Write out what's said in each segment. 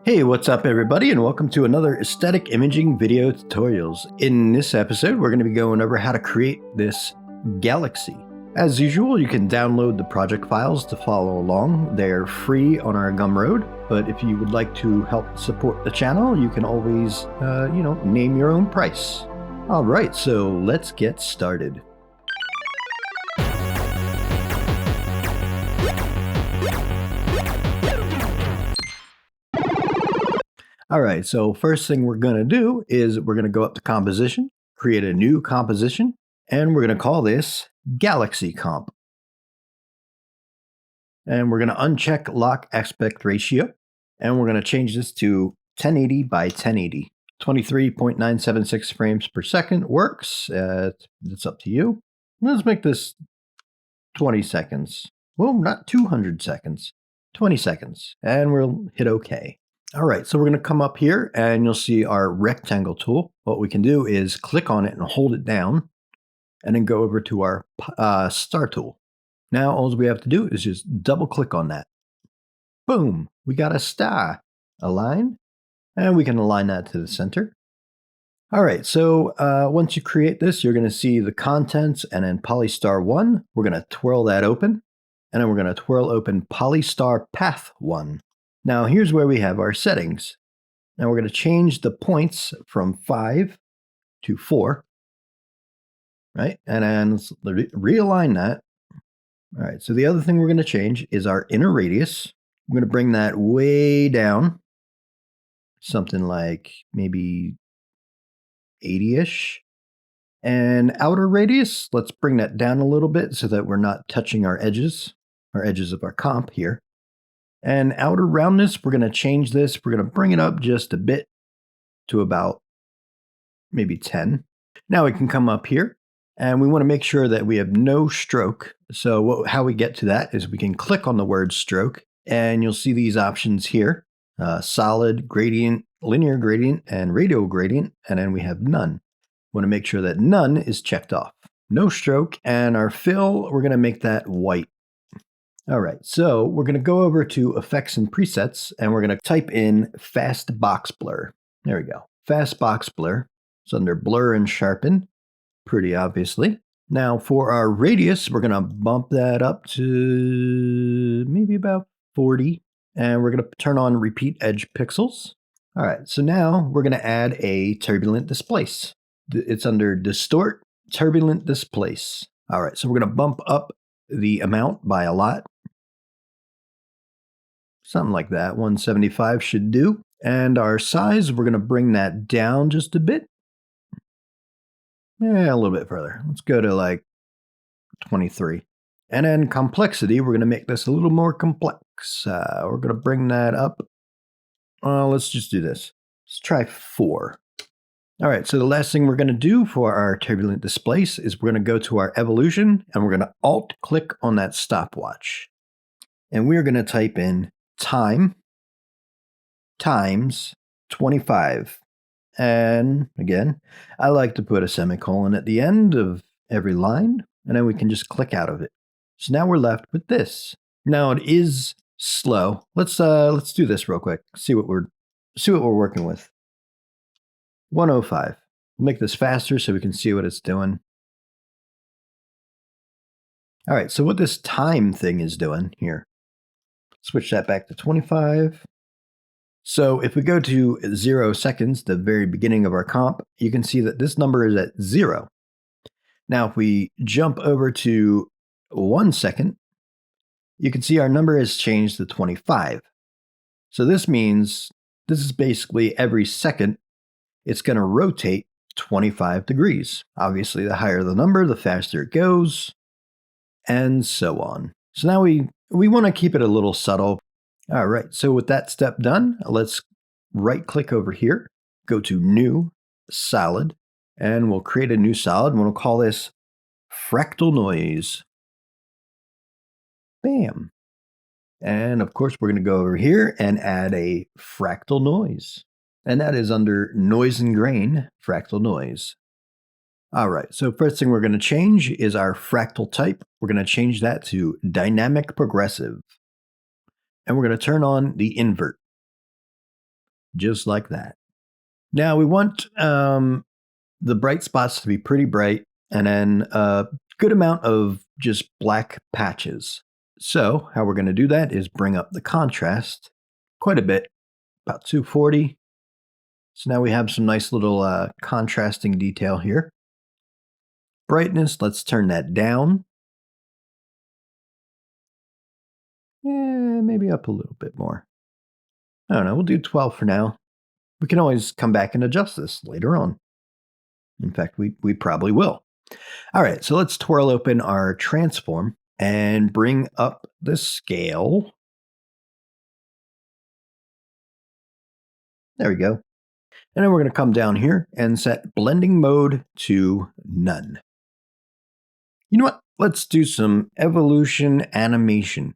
Hey, what's up everybody, and welcome to another aesthetic imaging video tutorials. In this episode, we're going to be going over how to create this galaxy. As usual, you can download the project files to follow along. They're free on our Gumroad, but if you would like to help support the channel, you can always, name your own price. All right, so let's get started. All right, so first thing we're going to do is we're going to go up to composition, create a new composition, and we're going to call this Galaxy Comp. And we're going to uncheck lock aspect ratio, and we're going to change this to 1080 by 1080. 23.976 frames per second works. It's up to you. Let's make this 20 seconds. Well, not 200 seconds, 20 seconds, and we'll hit OK. All right, so we're going to come up here and you'll see our rectangle tool. What we can do is click on it and hold it down and then go over to our star tool. Now all we have to do is just double click on that. Boom, we got a star. Align, and we can align that to the center. All right, so once you create this, you're going to see the contents and then PolyStar 1. We're going to twirl that open, and then we're going to twirl open PolyStar Path 1. Now here's where we have our settings. Now we're going to change the points from 5 to 4, right? And then let's realign that. All right, so the other thing we're going to change is our inner radius. We're going to bring that way down, something like maybe 80-ish. And outer radius, let's bring that down a little bit so that we're not touching our edges of our comp here. And outer roundness, we're going to change this. We're going to bring it up just a bit to about maybe 10. Now we can come up here and we want to make sure that we have no stroke. So how we get to that is we can click on the word stroke and you'll see these options here. Solid, gradient, linear gradient, and radial gradient. And then we have none. We want to make sure that none is checked off. No stroke. And our fill, we're going to make that white. All right, so we're going to go over to Effects and Presets, and we're going to type in Fast Box Blur. There we go. Fast Box Blur. It's under Blur and Sharpen, pretty obviously. Now for our radius, we're going to bump that up to maybe about 40, and we're going to turn on Repeat Edge Pixels. All right, so now we're going to add a Turbulent Displace. It's under Distort, Turbulent Displace. All right, so we're going to bump up the amount by a lot. Something like that, 175 should do. And our size, we're going to bring that down just a bit. Yeah, a little bit further. Let's go to like 23. And then complexity, we're going to make this a little more complex. We're going to bring that up. Let's just do this. Let's try 4. All right, so the last thing we're going to do for our turbulent displace is we're going to go to our evolution and we're going to alt-click on that stopwatch. And we're going to type in time times 25. And again, I like to put a semicolon at the end of every line, and then we can just click out of it. So now we're left with this. Now it is slow. Let's do this real quick. See what we're working with. 105. We'll make this faster so we can see what it's doing. All right, so what this time thing is doing here. Switch that back to 25. So if we go to 0 seconds, the very beginning of our comp, you can see that this number is at 0. Now, if we jump over to 1 second, you can see our number has changed to 25. So this means this is basically every second, it's going to rotate 25 degrees. Obviously, the higher the number, the faster it goes, and so on. So now we want to keep it a little subtle. All right, so with that step done, let's right-click over here, go to New, Solid, and we'll create a new solid, and we'll call this Fractal Noise. Bam. And of course, we're going to go over here and add a fractal noise. And that is under Noise and Grain, Fractal Noise. All right, so first thing we're going to change is our fractal type. We're going to change that to Dynamic Progressive. And we're going to turn on the invert. just like that. Now we want the bright spots to be pretty bright, and then a good amount of just black patches. So how we're going to do that is bring up the contrast quite a bit, about 240. So now we have some nice little contrasting detail here. Brightness, let's turn that down. Maybe up a little bit more. I don't know, we'll do 12 for now. We can always come back and adjust this later on. In fact, we probably will. All right, so let's twirl open our transform and bring up the scale. There we go. And then we're going to come down here and set blending mode to none. You know what? Let's do some evolution animation.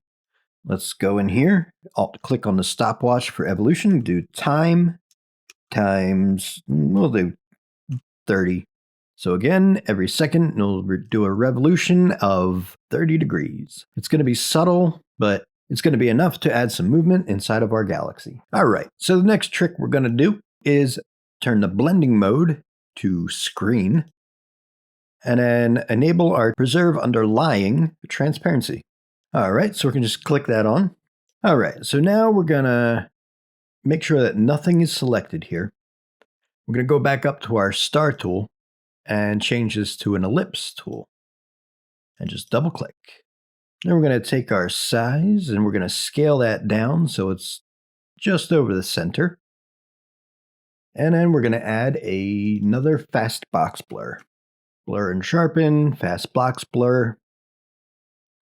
Let's go in here, Alt-click on the stopwatch for evolution, do time times, we'll do 30. So again, every second, we'll do a revolution of 30 degrees. It's going to be subtle, but it's going to be enough to add some movement inside of our galaxy. All right, so the next trick we're going to do is turn the blending mode to screen, and then enable our preserve underlying transparency. All right, so we can just click that on. All right, so now we're going to make sure that nothing is selected here. We're going to go back up to our star tool and change this to an ellipse tool. And just double click. Then we're going to take our size and we're going to scale that down so it's just over the center. And then we're going to add another fast box blur. Blur and sharpen, fast box blur.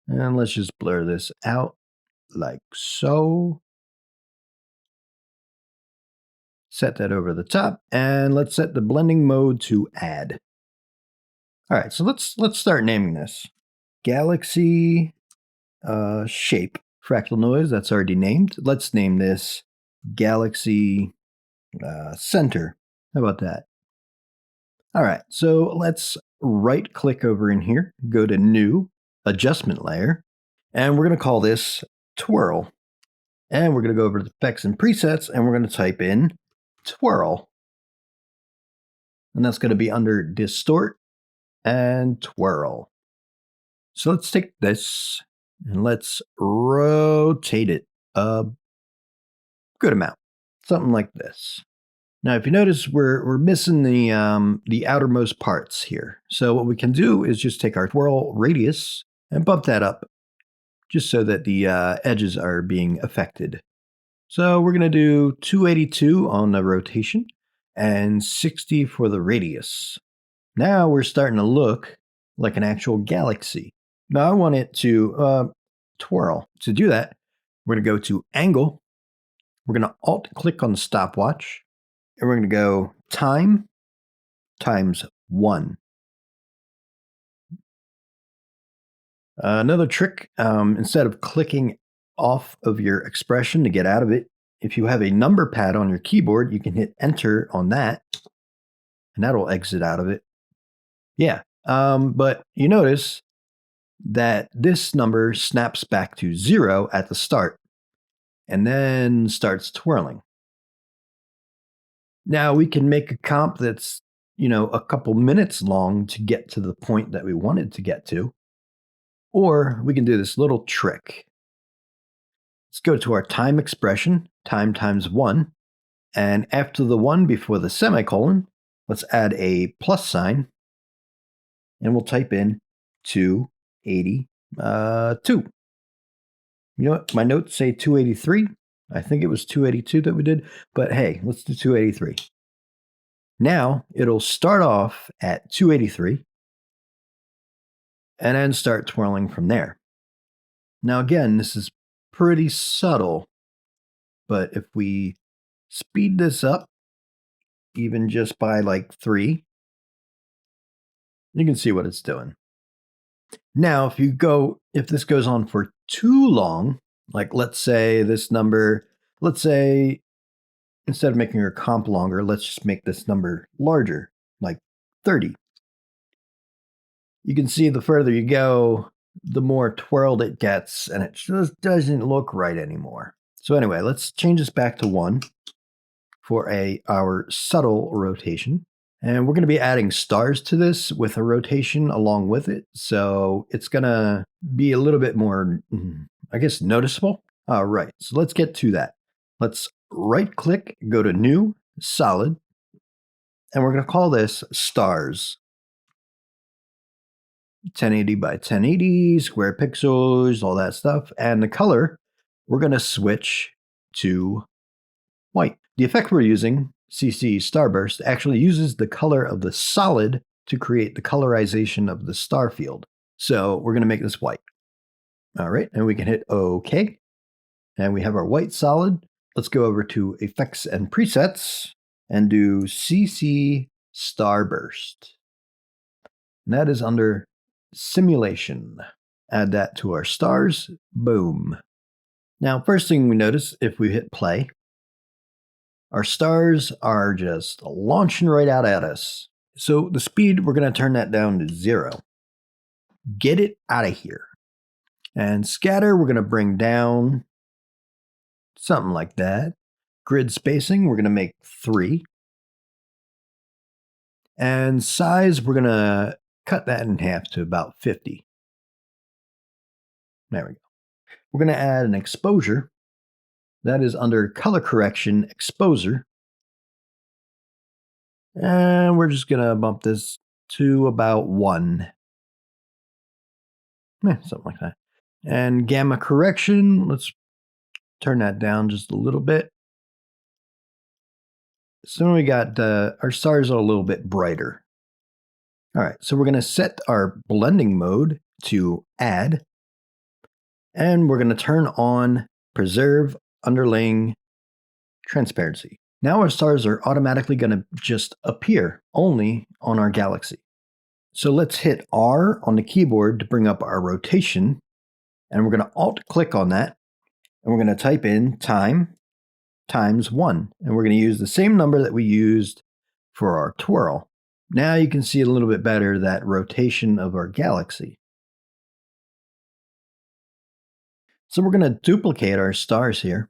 And let's just blur this out like so. Set that over the top, and let's set the blending mode to add. All right, so let's start naming this. Galaxy shape. Fractal noise, that's already named. Let's name this Galaxy center. How about that? All right, so let's right click over in here, go to new, adjustment layer, and we're going to call this Twirl. And we're going to go over to effects and presets, and we're going to type in Twirl. And that's going to be under distort and twirl. So let's take this and let's rotate it a good amount, something like this. Now, if you notice, we're missing the outermost parts here. So what we can do is just take our twirl radius and bump that up, just so that the edges are being affected. So we're going to do 282 on the rotation and 60 for the radius. Now we're starting to look like an actual galaxy. Now I want it to twirl. To do that, we're going to go to Angle. We're going to Alt-click on the stopwatch. And we're going to go time times 1. Another trick, instead of clicking off of your expression to get out of it, if you have a number pad on your keyboard, you can hit Enter on that, and that'll exit out of it. Yeah, but you notice that this number snaps back to 0 at the start, and then starts twirling. Now we can make a comp that's, a couple minutes long to get to the point that we wanted to get to. Or we can do this little trick. Let's go to our time expression, time times 1. And after the 1 before the semicolon, let's add a plus sign. And we'll type in 282. You know what? My notes say 283. I think it was 282 that we did. But hey, let's do 283. Now it'll start off at 283 and then start twirling from there. Now again, this is pretty subtle, but if we speed this up, even just by like 3, you can see what it's doing. Now, if this goes on for too long, like let's say instead of making your comp longer, let's just make this number larger, like 30. You can see the further you go, the more twirled it gets, and it just doesn't look right anymore. So anyway, let's change this back to 1 for our subtle rotation. And we're going to be adding stars to this with a rotation along with it. So it's going to be a little bit more, I guess, noticeable. All right, so let's get to that. Let's right click, go to New, Solid, and we're going to call this Stars. 1080 by 1080, square pixels, all that stuff. And the color, we're going to switch to white. The effect we're using, CC Starburst, actually uses the color of the solid to create the colorization of the star field. So we're going to make this white. All right, and we can hit OK. And we have our white solid. Let's go over to Effects and Presets and do CC Starburst. And that is under Simulation. Add that to our stars. Boom. Now, first thing we notice if we hit play, our stars are just launching right out at us. So the speed, we're going to turn that down to 0. Get it out of here. And scatter, we're going to bring down something like that. Grid spacing, we're going to make 3. And size, we're going to cut that in half to about 50. There we go. We're going to add an exposure. That is under color correction, exposure. And we're just going to bump this to about 1. Something like that. And gamma correction, let's turn that down just a little bit. So we got our stars are a little bit brighter. All right, so we're going to set our blending mode to add. And we're going to turn on preserve underlaying transparency. Now our stars are automatically going to just appear only on our galaxy. So let's hit R on the keyboard to bring up our rotation. And we're going to alt click on that. And we're going to type in time times 1. And we're going to use the same number that we used for our twirl. Now you can see a little bit better that rotation of our galaxy. So we're going to duplicate our stars here.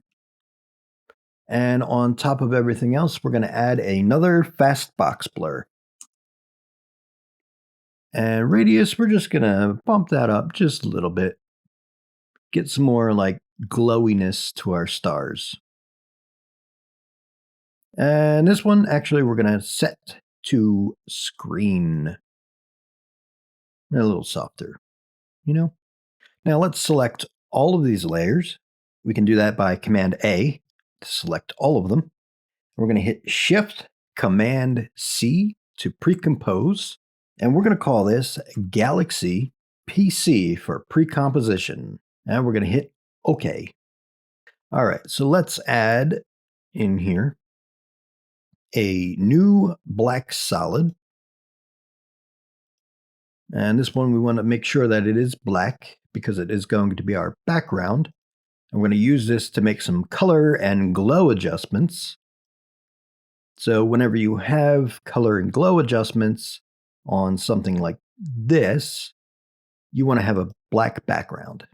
And on top of everything else, we're going to add another fast box blur. And radius, we're just going to bump that up just a little bit. Get some more like glowiness to our stars. And this one, actually, we're going to set to screen. A little softer, you know? Now let's select all of these layers. We can do that by Command A to select all of them. We're going to hit Shift Command C to pre-compose. And we're going to call this Galaxy PC for pre-composition. And we're going to hit OK. All right, so let's add in here a new black solid. And this one we want to make sure that it is black because it is going to be our background. I'm going to use this to make some color and glow adjustments. So whenever you have color and glow adjustments on something like this, you want to have a black background.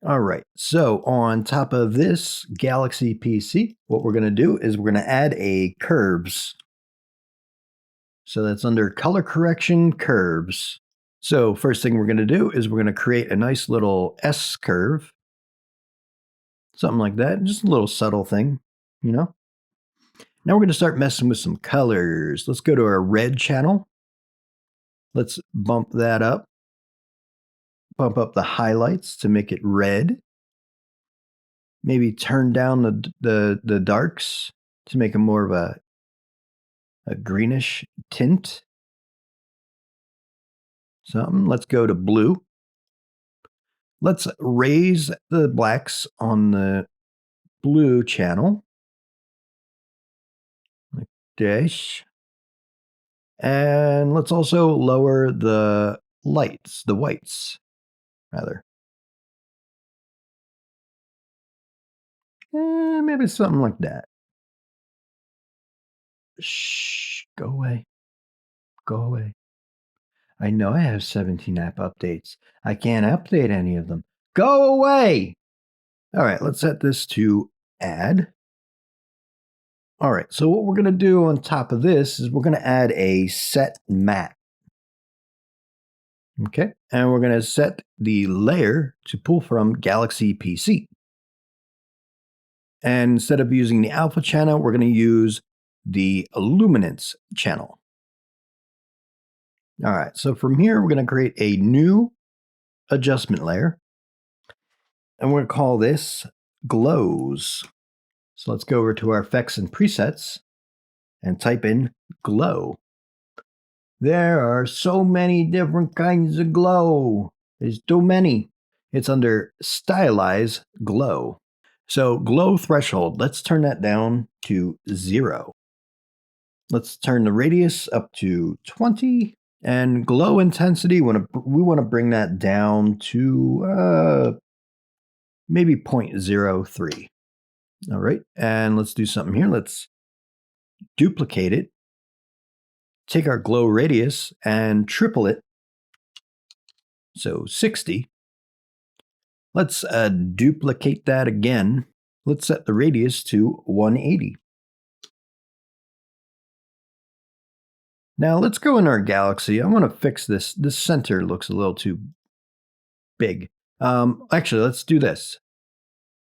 All right, so on top of this Galaxy PC, what we're going to do is we're going to add a curves. So that's under color correction, curves. So first thing we're going to do is we're going to create a nice little S curve. Something like that, just a little subtle thing, you know? Now we're going to start messing with some colors. Let's go to our red channel. Let's bump that up. Bump up the highlights to make it red. Maybe turn down the darks to make them more of a greenish tint. Something. Let's go to blue. Let's raise the blacks on the blue channel. Like this. And let's also lower the lights, the whites, rather. Maybe something like that. Shh, go away. Go away. I know I have 17 app updates. I can't update any of them. Go away! All right, let's set this to add. All right, so what we're going to do on top of this is we're going to add a set matte. Okay, and we're going to set the layer to pull from Galaxy PC. And instead of using the alpha channel, we're going to use the luminance channel. All right, so from here, we're going to create a new adjustment layer. And we're going to call this glows. So let's go over to our effects and presets and type in glow. There are so many different kinds of glow. There's too many. It's under stylize glow. So glow threshold, let's turn that down to 0. Let's turn the radius up to 20. And glow intensity, we want to bring that down to maybe 0.03. All right, and let's do something here. Let's duplicate it. Take our glow radius and triple it. So 60. Let's duplicate that again. Let's set the radius to 180. Now let's go in our galaxy. I want to fix this. This center looks a little too big. Actually, let's do this.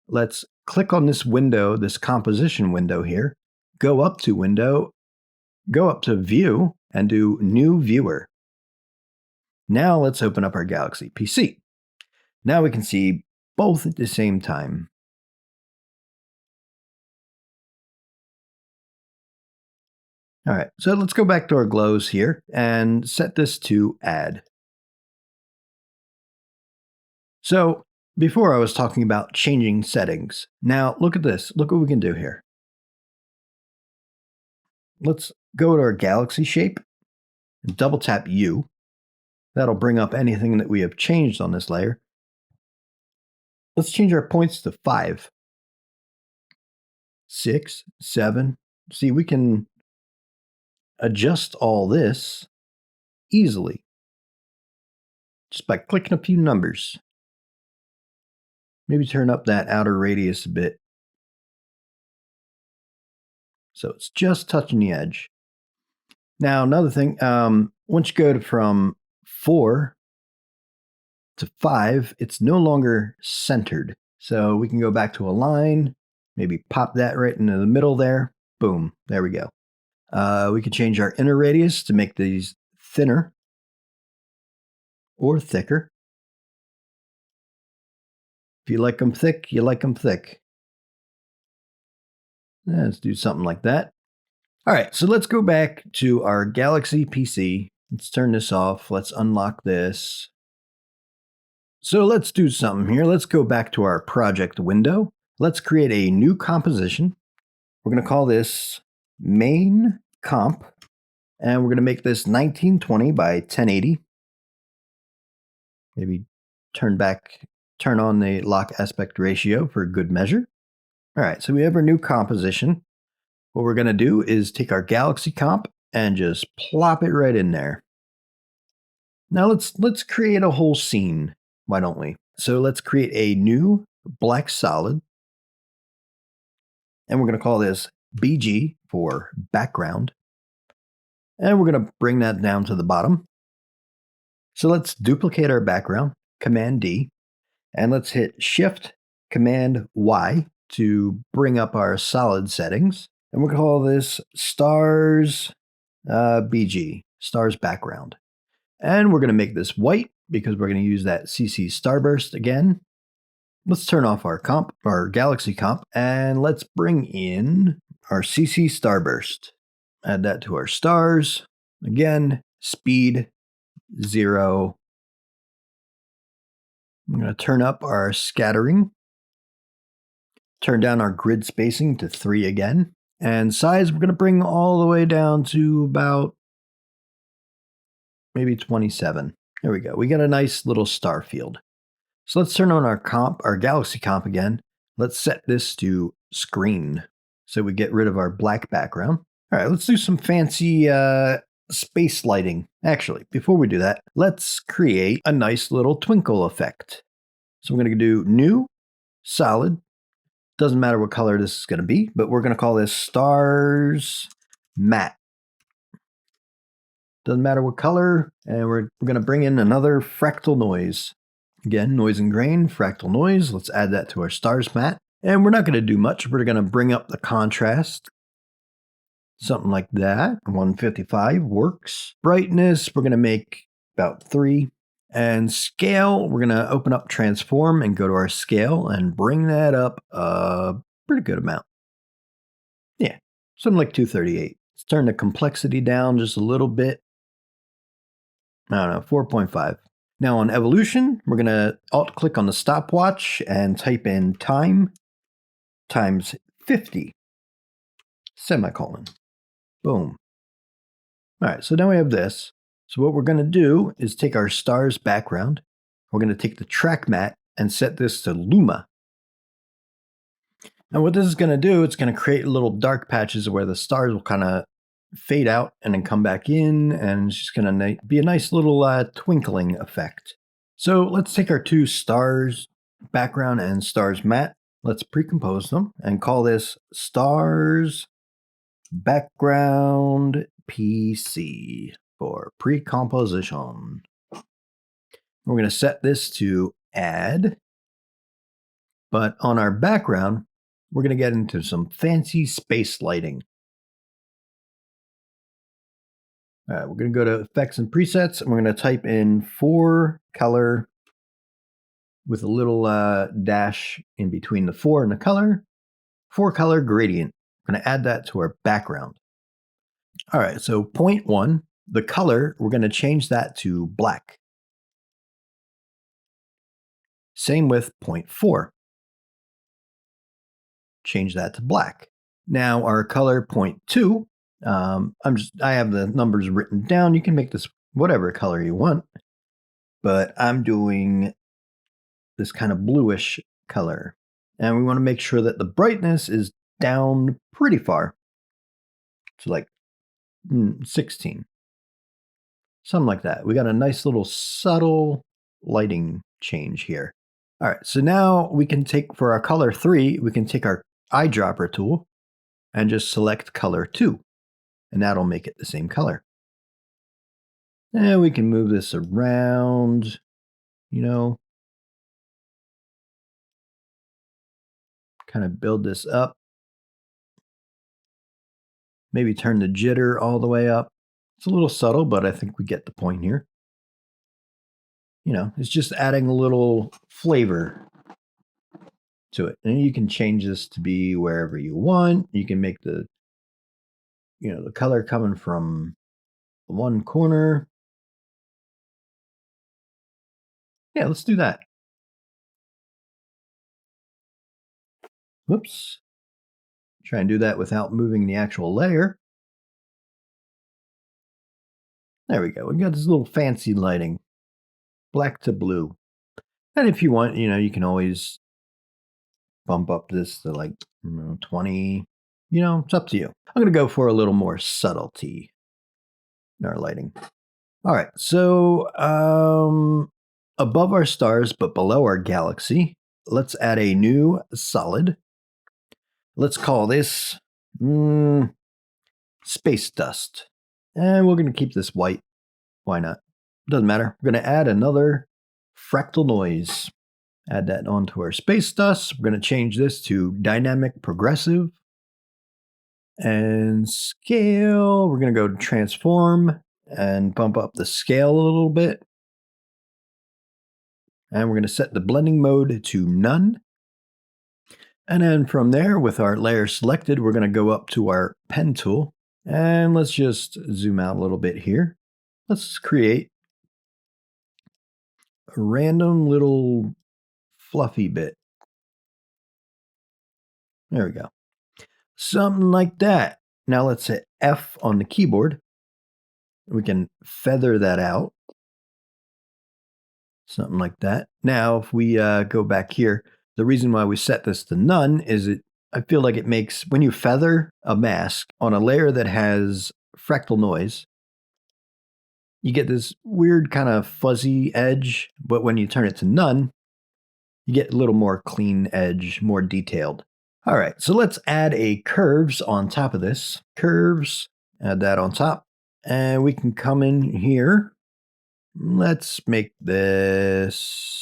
Let's click on this window, this composition window here. Go up to window, go up to view, and do new viewer. Now let's open up our Galaxy PC. Now we can see both at the same time. All right, so let's go back to our glows here and set this to add. So before I was talking about changing settings. Now look at this. Look what we can do here. Let's go to our galaxy shape and double tap U. That'll bring up anything that we have changed on this layer. Let's change our points to 5, 6, 7. See, we can adjust all this easily just by clicking a few numbers. Maybe turn up that outer radius a bit. So it's just touching the edge. Now, another thing, once you go from 4 to 5, it's no longer centered. So we can go back to a line, maybe pop that right into the middle there. Boom, there we go. We can change our inner radius to make these thinner or thicker. If you like them thick, you like them thick. Let's do something like that. All right, so let's go back to our Galaxy PC. Let's turn this off. Let's unlock this. So let's do something here. Let's go back to our project window. Let's create a new composition. We're going to call this main comp. And we're going to make this 1920 by 1080. Maybe turn on the lock aspect ratio for good measure. All right, so we have our new composition. What we're going to do is take our Galaxy comp and just plop it right in there. Now let's create a whole scene. Why don't we? So let's create a new black solid. And we're going to call this BG for background. And we're going to bring that down to the bottom. So let's duplicate our background, Command D, and let's hit Shift Command Y to bring up our solid settings. And we'll call this stars BG, stars background. And we're going to make this white because we're going to use that CC starburst again. Let's turn off our comp, our Galaxy comp, and let's bring in our CC starburst. Add that to our stars. Again, speed 0. I'm going to turn up our scattering. Turn down our grid spacing to 3 again. And size, we're going to bring all the way down to about maybe 27. There we go. We got a nice little star field. So let's turn on our comp, our Galaxy comp again. Let's set this to screen so we get rid of our black background. All right, let's do some fancy space lighting. Actually, before we do that, let's create a nice little twinkle effect. So we're going to do new, solid, Doesn't matter what color this is going to be, but we're going to call this stars matte. Doesn't matter what color, and we're going to bring in another fractal noise. Again, noise and grain, fractal noise. Let's add that to our stars matte. And we're not going to do much. We're going to bring up the contrast. Something like that. 155 works. Brightness, we're going to make about 3. And scale, we're going to open up transform and go to our scale and bring that up a pretty good amount. Yeah, something like 238. Let's turn the complexity down just a little bit. I don't know, 4.5. Now on evolution, we're going to alt-click on the stopwatch and type in time times 50, semicolon. Boom. All right, so now we have this. So what we're going to do is take our stars background. We're going to take the track matte and set this to Luma. And what this is going to do, it's going to create little dark patches where the stars will kind of fade out and then come back in, and it's just going to be a nice little twinkling effect. So let's take our 2 stars background and stars matte. Let's pre-compose them and call this stars background PC for pre-composition. We're going to set this to add, but on our background, we're going to get into some fancy space lighting. All right, we're going to go to effects and presets, and we're going to type in 4 color with a little dash in between the 4 and the color. 4 color gradient. We're going to add that to our background. All right, so 0.1, the color, we're going to change that to black. Same with 0.4. Change that to black. Now our color 0.2, I have the numbers written down. You can make this whatever color you want, but I'm doing this kind of bluish color. And we want to make sure that the brightness is down pretty far to like 16. Something like that. We got a nice little subtle lighting change here. All right, so now we can take, for our color 3, we can take our eyedropper tool and just select color 2. And that'll make it the same color. And we can move this around, kind of build this up. Maybe turn the jitter all the way up. It's a little subtle, but I think we get the point here. It's just adding a little flavor to it. And you can change this to be wherever you want. You can make the color coming from one corner. Yeah, let's do that. Whoops. Try and do that without moving the actual layer. There we go. We got this little fancy lighting. Black to blue. And if you want, you can always bump up this to like 20. It's up to you. I'm going to go for a little more subtlety in our lighting. All right. So above our stars, but below our galaxy, let's add a new solid. Let's call this space dust. And we're going to keep this white. Why not? Doesn't matter. We're going to add another fractal noise. Add that onto our space dust. We're going to change this to dynamic progressive. And scale, we're going to go to transform and bump up the scale a little bit. And we're going to set the blending mode to none. And then from there, with our layer selected, we're going to go up to our pen tool. And let's just zoom out a little bit here. Let's create a random little fluffy bit. There we go. Something like that. Now let's hit F on the keyboard. We can feather that out. Something like that. Now, if we go back here, the reason why we set this to none is I feel like it makes, when you feather a mask on a layer that has fractal noise, you get this weird kind of fuzzy edge, but when you turn it to none, you get a little more clean edge, more detailed. All right, so let's add a curves on top of this. Curves, add that on top. And we can come in here. Let's make this,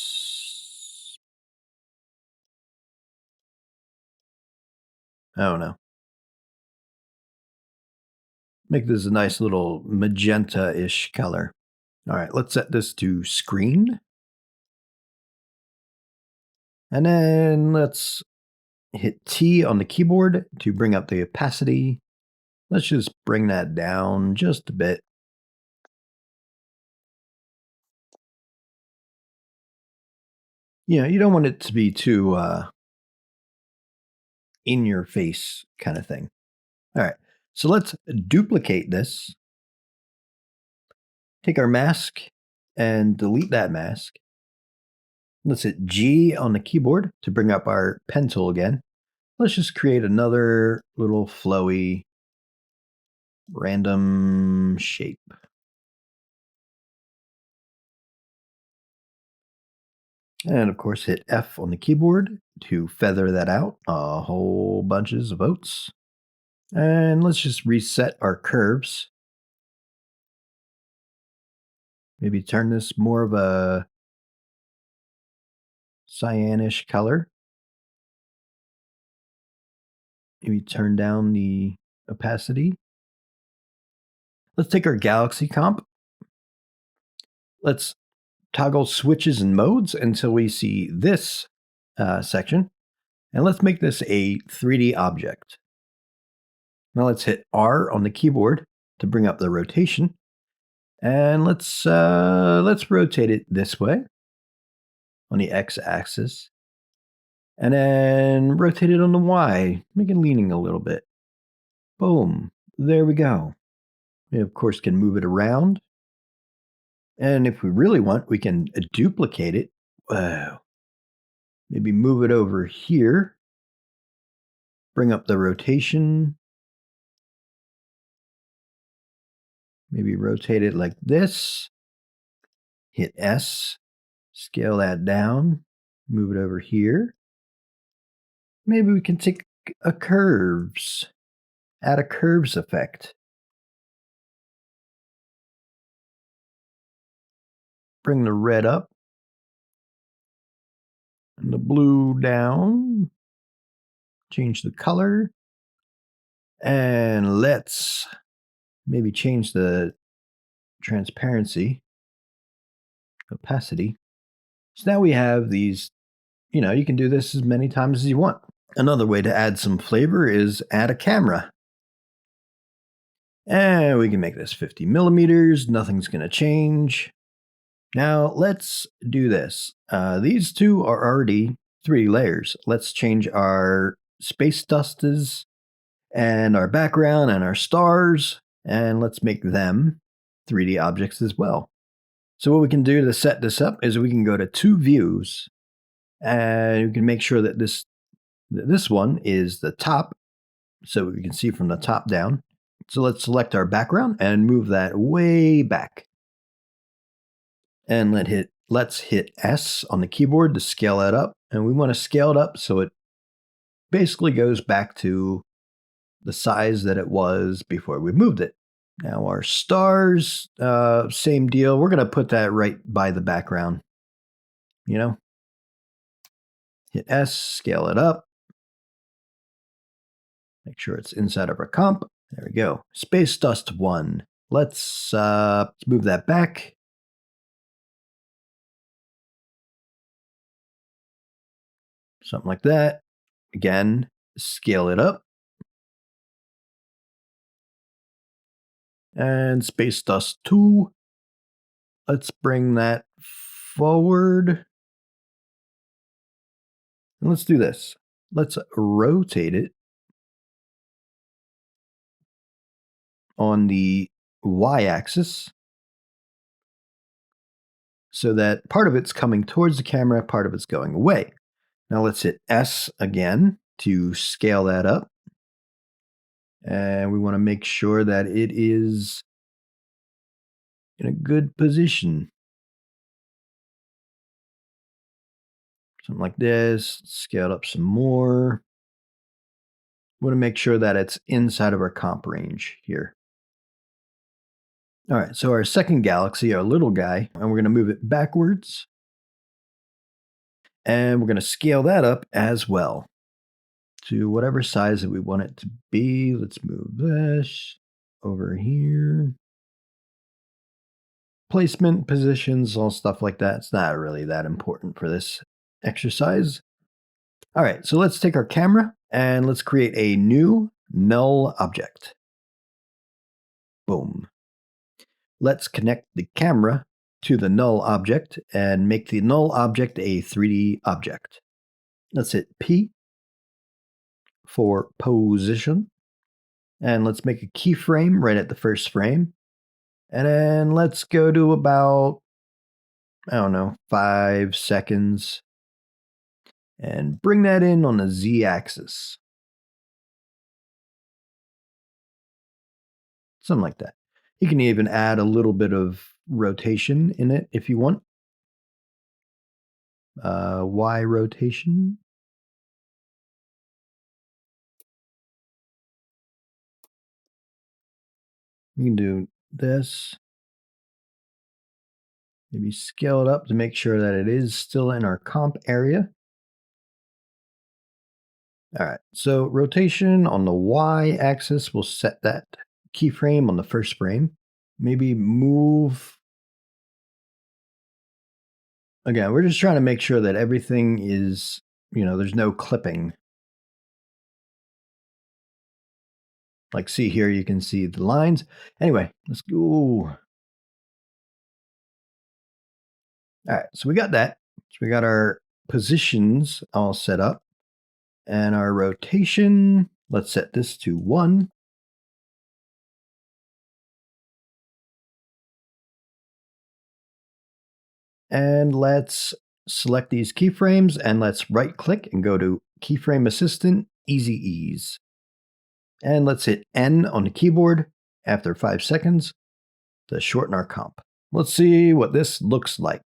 I don't know, make this a nice little magenta-ish color. All right, let's set this to screen. And then let's hit T on the keyboard to bring up the opacity. Let's just bring that down just a bit. You don't want it to be too in your face kind of thing. All right, so let's duplicate this. Take our mask and delete that mask. Let's hit G on the keyboard to bring up our pen tool again. Let's just create another little flowy random shape. And of course, hit F on the keyboard to feather that out a whole bunches of oats. And let's just reset our curves. Maybe turn this more of a cyanish color. Maybe turn down the opacity. Let's take our galaxy comp. Let's toggle switches and modes until we see this section. And let's make this a 3D object. Now let's hit R on the keyboard to bring up the rotation. And let's rotate it this way on the x-axis. And then rotate it on the y, make it leaning a little bit. Boom, there we go. We of course can move it around. And if we really want, we can duplicate it. Wow. Maybe move it over here. Bring up the rotation. Maybe rotate it like this. Hit S. Scale that down. Move it over here. Maybe we can take a curves. Add a curves effect. Bring the red up. And the blue down. Change the color. And let's maybe change the transparency, opacity. So now we have these, you can do this as many times as you want. Another way to add some flavor is add a camera. And we can make this 50 millimeters. Nothing's going to change. Now let's do this. These two are already 3 layers. Let's change our space dustes and our background and our stars, and let's make them 3D objects as well. So what we can do to set this up is we can go to 2 views, and we can make sure that this one is the top, so we can see from the top down. So let's select our background and move that way back. And let's hit S on the keyboard to scale that up. And we want to scale it up so it basically goes back to the size that it was before we moved it. Now our stars, same deal. We're going to put that right by the background. Hit S, scale it up. Make sure it's inside of our comp. There we go. Space Dust 1. Let's move that back. Something like that. Again, scale it up. And Space Dust 2. Let's bring that forward. And let's do this. Let's rotate it on the y-axis so that part of it's coming towards the camera, part of it's going away. Now let's hit S again to scale that up. And we want to make sure that it is in a good position. Something like this. Scale it up some more. We want to make sure that it's inside of our comp range here. All right, so our second galaxy, our little guy, and we're going to move it backwards. And we're going to scale that up as well to whatever size that we want it to be. Let's move this over here. Placement, positions, all stuff like that. It's not really that important for this exercise. All right, so let's take our camera and let's create a new null object. Boom. Let's connect the camera to the null object and make the null object a 3D object. Let's hit P for position. And let's make a keyframe right at the first frame. And then let's go to about, 5 seconds. And bring that in on the Z-axis. Something like that. You can even add a little bit of rotation in it if you want. Y rotation. You can do this. Maybe scale it up to make sure that it is still in our comp area. All right, so rotation on the Y-axis, we'll set that keyframe on the first frame. Maybe move. Again, we're just trying to make sure that everything is, there's no clipping. Like see here, you can see the lines. Anyway, let's go. All right, so we got that. So we got our positions all set up. And our rotation, let's set this to 1. And let's select these keyframes and let's right click and go to Keyframe Assistant, Easy Ease. And let's hit N on the keyboard after 5 seconds to shorten our comp. Let's see what this looks like.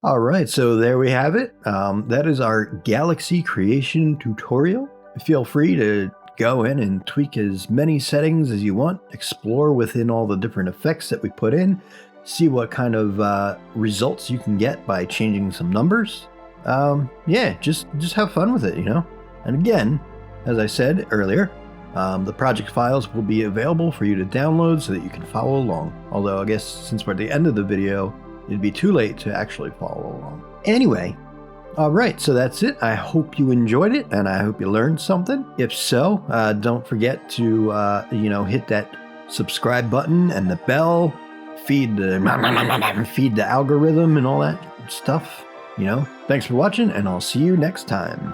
All right, so there we have it. That is our Galaxy creation tutorial. Feel free to go in and tweak as many settings as you want, explore within all the different effects that we put in, see what kind of results you can get by changing some numbers. Yeah, just have fun with it, And again, as I said earlier, the project files will be available for you to download so that you can follow along. Although I guess since we're at the end of the video, it'd be too late to actually follow along. Anyway, all right, so that's it. I hope you enjoyed it, and I hope you learned something. If so, don't forget to, hit that subscribe button and the bell, feed the algorithm and all that stuff. Thanks for watching, and I'll see you next time.